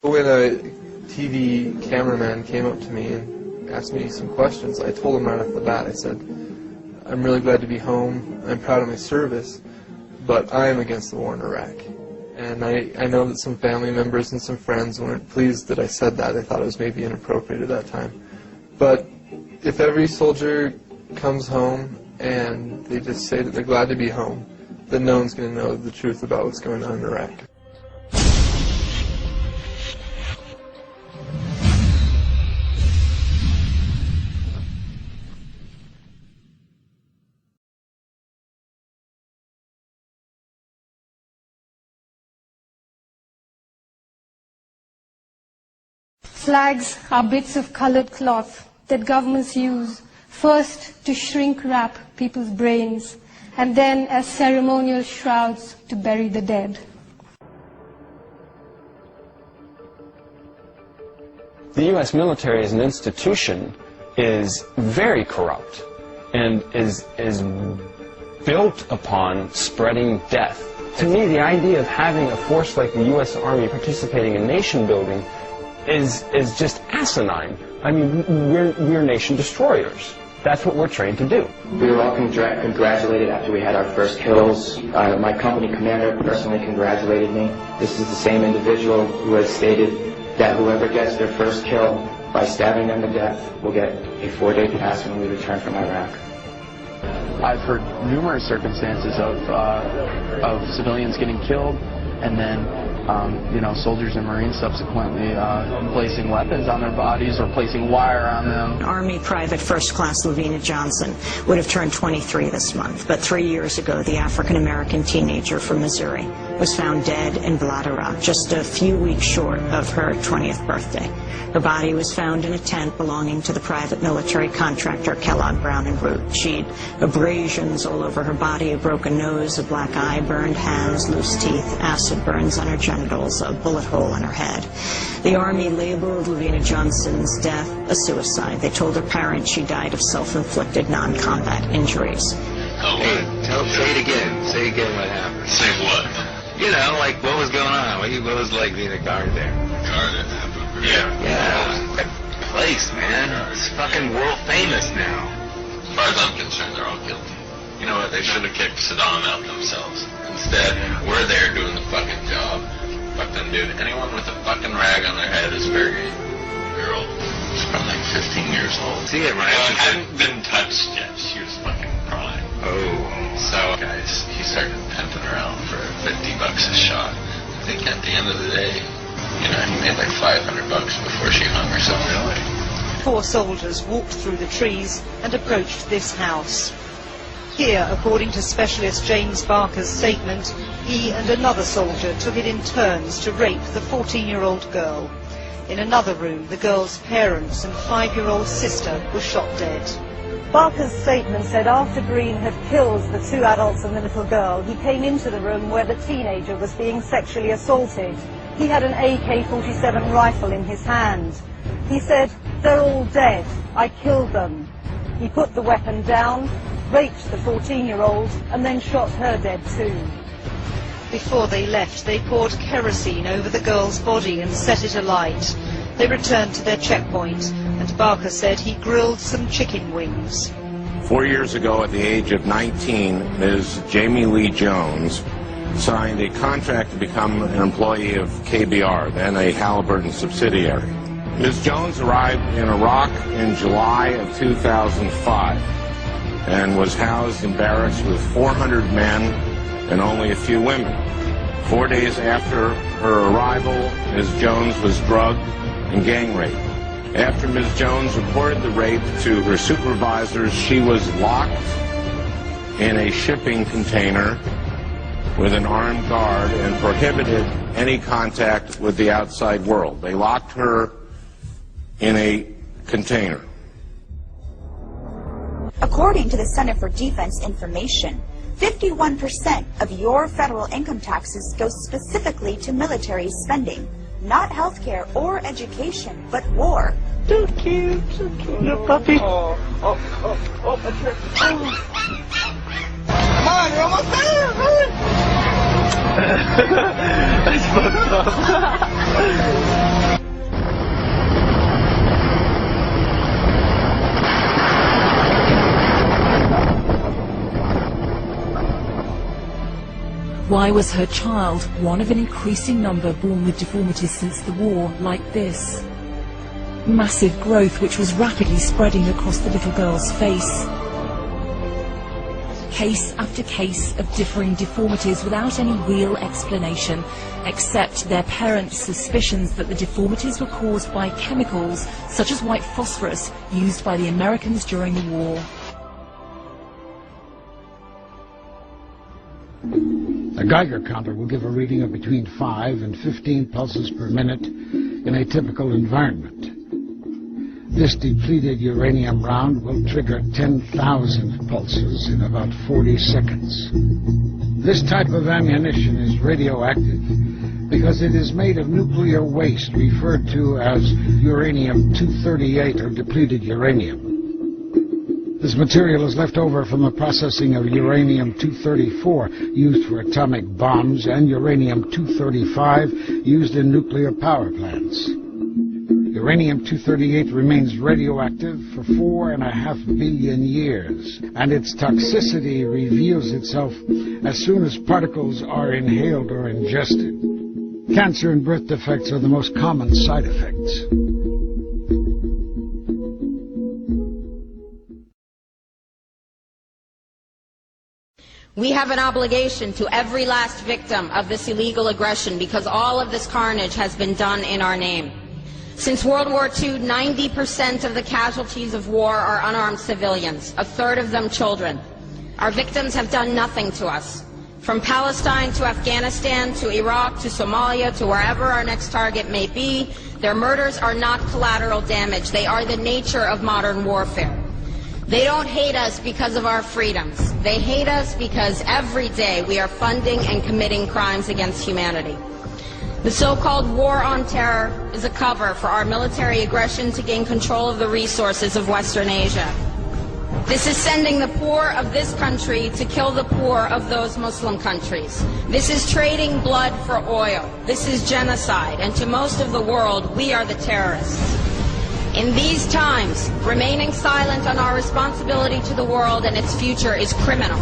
When a TV cameraman came up to me and asked me some questions, I told him right off the bat, I said, I'm really glad to be home, I'm proud of my service, but I am against the war in Iraq. And I know that some family members and some friends weren't pleased that I said that. They thought it was maybe inappropriate at that time. But if every soldier comes home and they just say that they're glad to be home, then no one's going to know the truth about what's going on in Iraq. Flags are bits of colored cloth that governments use first to shrink wrap people's brains and then as ceremonial shrouds to bury the dead. The U.S. military as an institution is very corrupt and is built upon spreading death. To me, the idea of having a force like the U.S. Army participating in nation building is just asinine. I mean, we're nation destroyers. That's what we're trained to do. We were all congratulated after we had our first kills. My company commander personally congratulated me. This is the same individual who has stated that whoever gets their first kill by stabbing them to death will get a 4-day pass when we return from Iraq. I've heard numerous circumstances of civilians getting killed and then soldiers and Marines subsequently placing weapons on their bodies or placing wire on them. Army Private First Class Lavina Johnson would have turned 23 this month, but 3 years ago the African-American teenager from Missouri was found dead in Bladera, just a few weeks short of her 20th birthday. Her body was found in a tent belonging to the private military contractor Kellogg Brown & Root. She'd abrasions all over her body, a broken nose, a black eye, burned hands, loose teeth, acid burns on her genitals, a bullet hole in her head. The Army labeled Lavina Johnson's death a suicide. They told her parents she died of self-inflicted non-combat injuries. Oh, hey, say it again. Say again what happened. Say what? You know, like what was going on? What was like being a guard there? Guard. Yeah. That place, man. It's fucking world famous now. As far as I'm concerned, they're all guilty. You know what? They should have kicked Saddam out themselves. Instead, we're there doing the fucking job. Fuck them, dude. Anyone with a fucking rag on their head is very old. She's probably like 15 years old. See it, right? She hadn't been touched yet. She was fucking prime. Oh. So, guys, he started pimping around for $50 a shot. I think at the end of the day, he made like $500 before she hung herself. Really? 4 soldiers walked through the trees and approached this house. Here, according to specialist James Barker's statement, he and another soldier took it in turns to rape the 14-year-old girl. In another room, the girl's parents and 5-year-old sister were shot dead. Barker's statement said after Green had killed the 2 adults and the little girl, he came into the room where the teenager was being sexually assaulted. He had an AK-47 rifle in his hand. He said, "They're all dead. I killed them." He put the weapon down, raped the 14-year-old, and then shot her dead too. Before they left, they poured kerosene over the girl's body and set it alight. They returned to their checkpoint, and Barker said he grilled some chicken wings. 4 years ago, at the age of 19, Ms. Jamie Lee Jones signed a contract to become an employee of KBR, then a Halliburton subsidiary. Ms. Jones arrived in Iraq in July of 2005 and was housed in barracks with 400 men and only a few women. 4 days after her arrival, Ms. Jones was drugged and gang raped. After Ms. Jones reported the rape to her supervisors, she was locked in a shipping container with an armed guard and prohibited any contact with the outside world. They locked her in a container. According to the Center for Defense Information, 51% of your federal income taxes go specifically to military spending, not healthcare or education, but war. So cute, little puppy. Oh. Come on, you're almost there, run! That's fucked up. Why was her child one of an increasing number born with deformities since the war, like this? Massive growth which was rapidly spreading across the little girl's face. Case after case of differing deformities without any real explanation, except their parents' suspicions that the deformities were caused by chemicals such as white phosphorus used by the Americans during the war. A Geiger counter will give a reading of between 5 and 15 pulses per minute in a typical environment. This depleted uranium round will trigger 10,000 pulses in about 40 seconds. This type of ammunition is radioactive because it is made of nuclear waste referred to as uranium-238 or depleted uranium. This material is left over from the processing of uranium-234 used for atomic bombs and uranium-235 used in nuclear power plants. Uranium-238 remains radioactive for 4.5 billion years, and its toxicity reveals itself as soon as particles are inhaled or ingested. Cancer and birth defects are the most common side effects. We have an obligation to every last victim of this illegal aggression because all of this carnage has been done in our name. Since World War II, 90% of the casualties of war are unarmed civilians, a third of them children. Our victims have done nothing to us. From Palestine to Afghanistan to Iraq to Somalia to wherever our next target may be, their murders are not collateral damage. They are the nature of modern warfare. They don't hate us because of our freedoms. They hate us because every day we are funding and committing crimes against humanity. The so-called war on terror is a cover for our military aggression to gain control of the resources of Western Asia. This is sending the poor of this country to kill the poor of those Muslim countries. This is trading blood for oil. This is genocide, and to most of the world, we are the terrorists. In these times, remaining silent on our responsibility to the world and its future is criminal.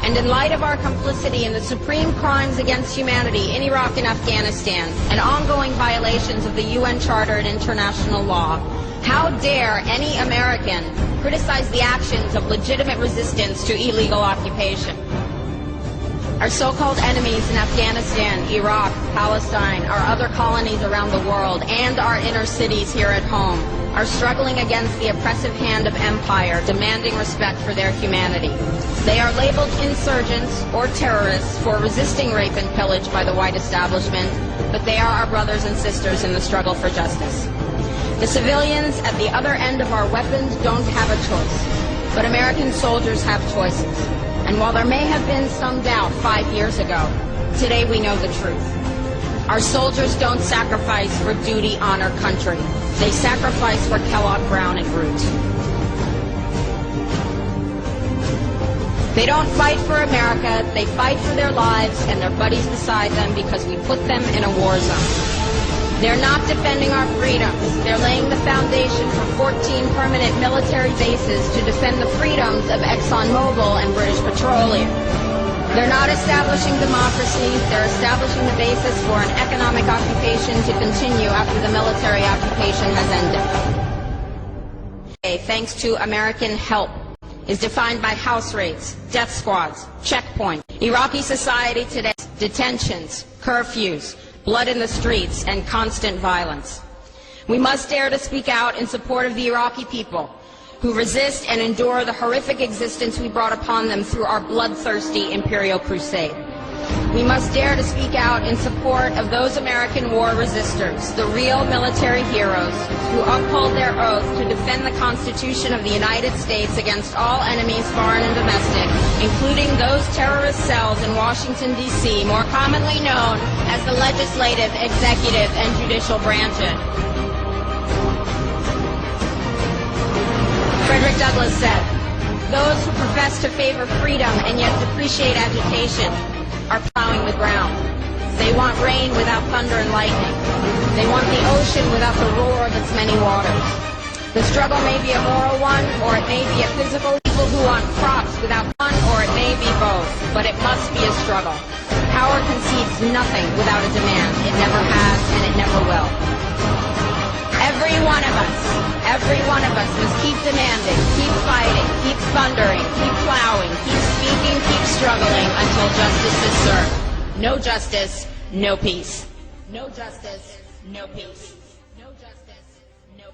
And in light of our complicity in the supreme crimes against humanity in Iraq and Afghanistan, and ongoing violations of the UN Charter and international law, how dare any American criticize the actions of legitimate resistance to illegal occupation? Our so-called enemies in Afghanistan, Iraq, Palestine, our other colonies around the world, and our inner cities here at home are struggling against the oppressive hand of empire, demanding respect for their humanity. They are labeled insurgents or terrorists for resisting rape and pillage by the white establishment, but they are our brothers and sisters in the struggle for justice. The civilians at the other end of our weapons don't have a choice, but American soldiers have choices. And while there may have been some doubt 5 years ago, today we know the truth. Our soldiers don't sacrifice for duty, honor, country. They sacrifice for Kellogg, Brown, and Root. They don't fight for America, they fight for their lives and their buddies beside them because we put them in a war zone. They're not defending our freedoms. They're laying the foundation for 14 permanent military bases to defend the freedoms of ExxonMobil and British Petroleum. They're not establishing democracy. They're establishing the basis for an economic occupation to continue after the military occupation has ended. Thanks to American help, is defined by house raids, death squads, checkpoints, Iraqi society today, detentions, curfews, blood in the streets, and constant violence. We must dare to speak out in support of the Iraqi people who resist and endure the horrific existence we brought upon them through our bloodthirsty imperial crusade. We must dare to speak out in support of those American war resistors, the real military heroes who uphold their oath to defend the Constitution of the United States against all enemies, foreign and domestic, including those terrorist cells in Washington, D.C., more commonly known as the legislative, executive, and judicial branches. Frederick Douglass said, "Those who profess to favor freedom and yet depreciate agitation are plowing the ground. They want rain without thunder and lightning. They want the ocean without the roar of its many waters. The struggle may be a moral one, or it may be a physical. People who want crops without one, or it may be both. but it must be a struggle. Power concedes nothing without a demand. It never has, and it never will. Every one of us must keep demanding, keep fighting, keep thundering, keep plowing, keep speaking, keep struggling until justice is served. No justice, no peace. No justice, no peace.